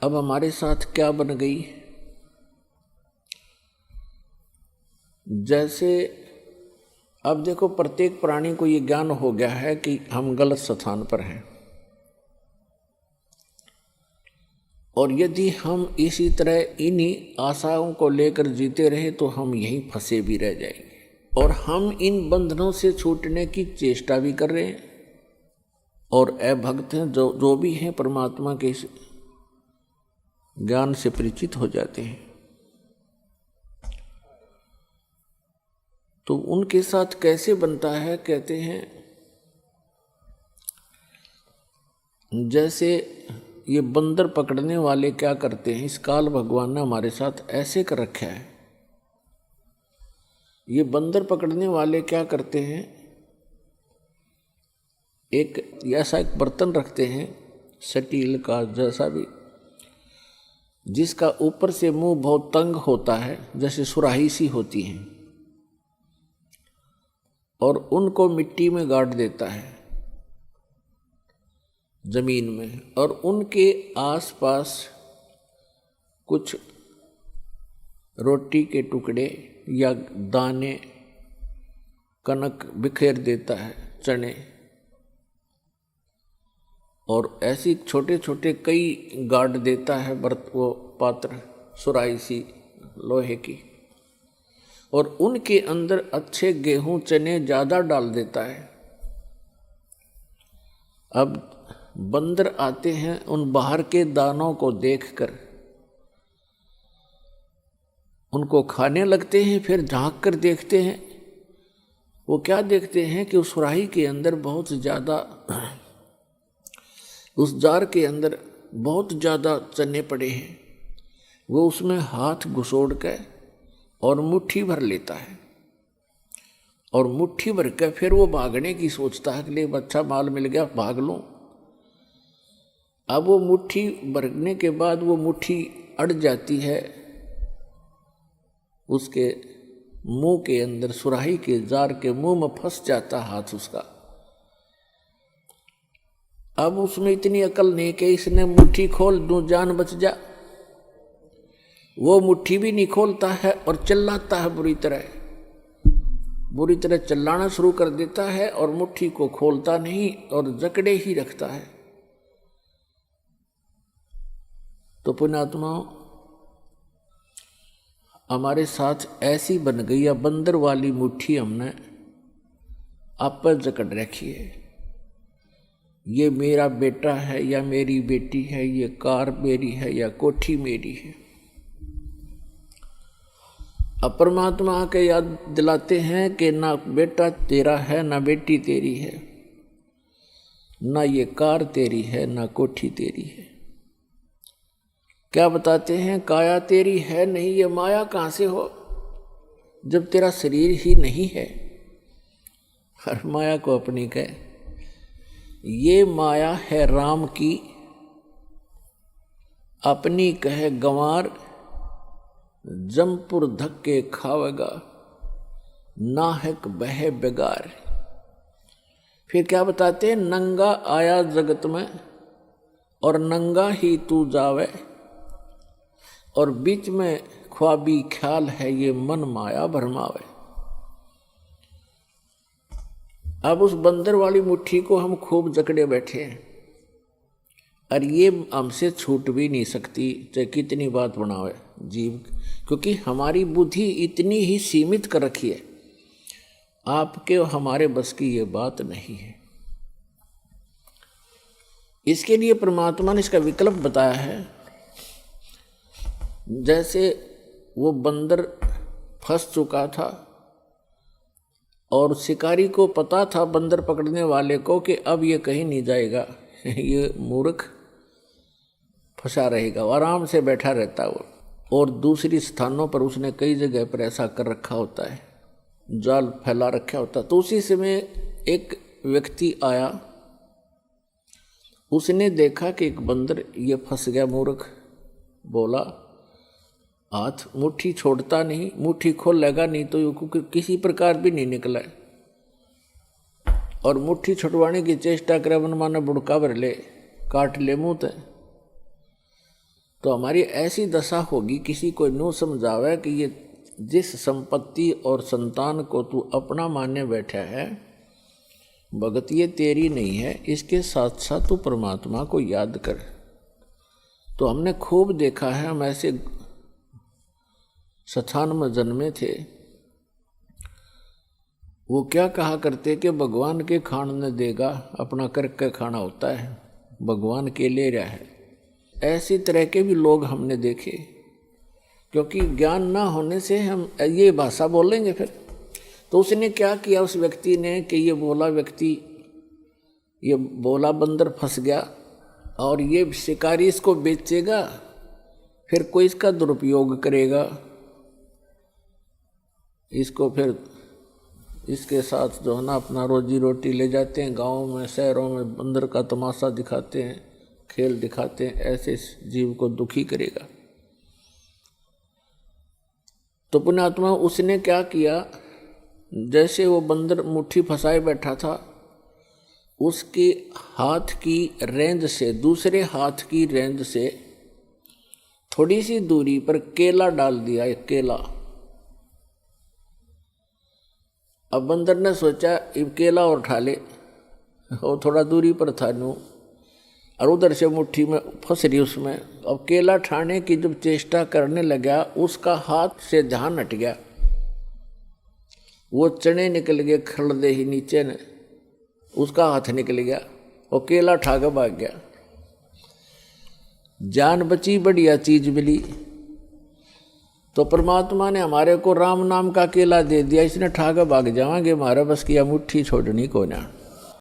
अब हमारे साथ क्या बन गई, जैसे अब देखो प्रत्येक प्राणी को ये ज्ञान हो गया है कि हम गलत स्थान पर हैं, और यदि हम इसी तरह इन्हीं आशाओं को लेकर जीते रहे तो हम यहीं फंसे भी रह जाएंगे, और हम इन बंधनों से छूटने की चेष्टा भी कर रहे हैं, और अभक्त हैं जो भी हैं परमात्मा के ज्ञान से परिचित हो जाते हैं। तो उनके साथ कैसे बनता है, कहते हैं जैसे ये बंदर पकड़ने वाले क्या करते हैं, इस काल भगवान ने हमारे साथ ऐसे कर रखा है। ये बंदर पकड़ने वाले क्या करते हैं, एक ऐसा एक बर्तन रखते हैं स्टील का जैसा भी, जिसका ऊपर से मुंह बहुत तंग होता है, जैसे सुराही सी होती है, और उनको मिट्टी में गाड़ देता है जमीन में, और उनके आसपास कुछ रोटी के टुकड़े या दाने कनक बिखेर देता है, चने, और ऐसी छोटे छोटे कई गाड़ देता है वो पात्र सुराही सी लोहे की, और उनके अंदर अच्छे गेहूं चने ज़्यादा डाल देता है। अब बंदर आते हैं, उन बाहर के दानों को देखकर उनको खाने लगते हैं, फिर झांक कर देखते हैं। वो क्या देखते हैं कि उस सुराही के अंदर बहुत ज़्यादा, उस जार के अंदर बहुत ज़्यादा चने पड़े हैं। वो उसमें हाथ घुसोड़ के और मुट्ठी भर लेता है, और मुट्ठी भर के फिर वो भागने की सोचता है कि ले अच्छा माल मिल गया, भाग लूं। अब वो मुट्ठी भरने के बाद वो मुट्ठी अड़ जाती है उसके मुंह के अंदर, सुराही के जार के मुंह में फंस जाता हाथ उसका। अब उसमें इतनी अकल नहीं कि इसने मुट्ठी खोल दूं जान बच जा। वो मुट्ठी भी नहीं खोलता है और चिल्लाता है बुरी तरह चिल्लाना शुरू कर देता है, और मुट्ठी को खोलता नहीं और जकड़े ही रखता है। तो पुण्यात्माओं, हमारे साथ ऐसी बन गई या बंदर वाली मुट्ठी हमने आप पर जकड़ रखी है। ये मेरा बेटा है या मेरी बेटी है, ये कार मेरी है या कोठी मेरी है। अब परमात्मा आके याद दिलाते हैं कि ना बेटा तेरा है, ना बेटी तेरी है, ना ये कार तेरी है, ना कोठी तेरी है। क्या बताते हैं, काया तेरी है नहीं, ये माया कहाँ से हो जब तेरा शरीर ही नहीं है। हर माया को अपनी कहे, ये माया है राम की, अपनी कहे गंवार, जमपुर धक्के खावेगा, नाहक बहे बेगार। फिर क्या बताते हैं, नंगा आया जगत में और नंगा ही तू जावे, और बीच में ख्वाबी ख्याल है ये मन माया भरमावे। अब उस बंदर वाली मुट्ठी को हम खूब जकड़े बैठे हैं, और ये हमसे छूट भी नहीं सकती, चाहे कितनी बात बनावे जीव, क्योंकि हमारी बुद्धि इतनी ही सीमित कर रखी है। आपके और हमारे बस की ये बात नहीं है। इसके लिए परमात्मा ने इसका विकल्प बताया है। जैसे वो बंदर फंस चुका था, और शिकारी को पता था बंदर पकड़ने वाले को कि अब ये कहीं नहीं जाएगा, ये मूर्ख फंसा रहेगा, आराम से बैठा रहता वो। और दूसरी स्थानों पर उसने कई जगह पर ऐसा कर रखा होता है, जाल फैला रखा होता। तो उसी समय एक व्यक्ति आया, उसने देखा कि एक बंदर ये फंस गया, मूर्ख। बोला, हाथ मुट्ठी छोड़ता नहीं, मुट्ठी खोल लेगा नहीं तो ये किसी प्रकार भी नहीं निकला है, और मुट्ठी छुड़वाने की चेष्टा करे, मन माने बुड़का भर ले, काट ले मुँह ते। तो हमारी ऐसी दशा होगी, किसी को न्यू समझावे कि ये जिस संपत्ति और संतान को तू अपना मानने बैठा है, भगत ये तेरी नहीं है, इसके साथ साथ तू परमात्मा को याद कर। तो हमने खूब देखा है, हम ऐसे स्थान में जन्मे थे, वो क्या कहा करते कि भगवान के खान ने देगा, अपना करके खाना होता है, भगवान के ले रहा है। ऐसी तरह के भी लोग हमने देखे, क्योंकि ज्ञान ना होने से हम ये भाषा बोलेंगे फिर। तो उसने क्या किया उस व्यक्ति ने कि ये बोला व्यक्ति, ये बोला बंदर फंस गया और ये शिकारी इसको बेचेगा, फिर कोई इसका दुरुपयोग करेगा, इसको फिर इसके साथ जो है ना अपना रोजी रोटी ले जाते हैं, गाँव में शहरों में बंदर का तमाशा दिखाते हैं, खेल दिखाते हैं, ऐसे जीव को दुखी करेगा। तो पुण्यात्मा उसने क्या किया, जैसे वो बंदर मुट्ठी फंसाए बैठा था, उसके हाथ की रेंज से दूसरे हाथ की रेंज से थोड़ी सी दूरी पर केला डाल दिया, एक केला। अब बंदर ने सोचा केला और उठा ले, और थोड़ा दूरी पर था नू, और उधर से मुट्ठी में फंस रही उसमें। अब केला ठाने की जब चेष्टा करने लगा, उसका हाथ से ध्यान हट गया, वो चने निकल गए खड़दे ही नीचे ने, उसका हाथ निकल गया और केला ठा के भाग गया। जान बची, बढ़िया चीज मिली। तो परमात्मा ने हमारे को राम नाम का केला दे दिया, इसने ठा के भाग जावांगे, हमारा बस किया मुट्ठी छोड़नी को ना।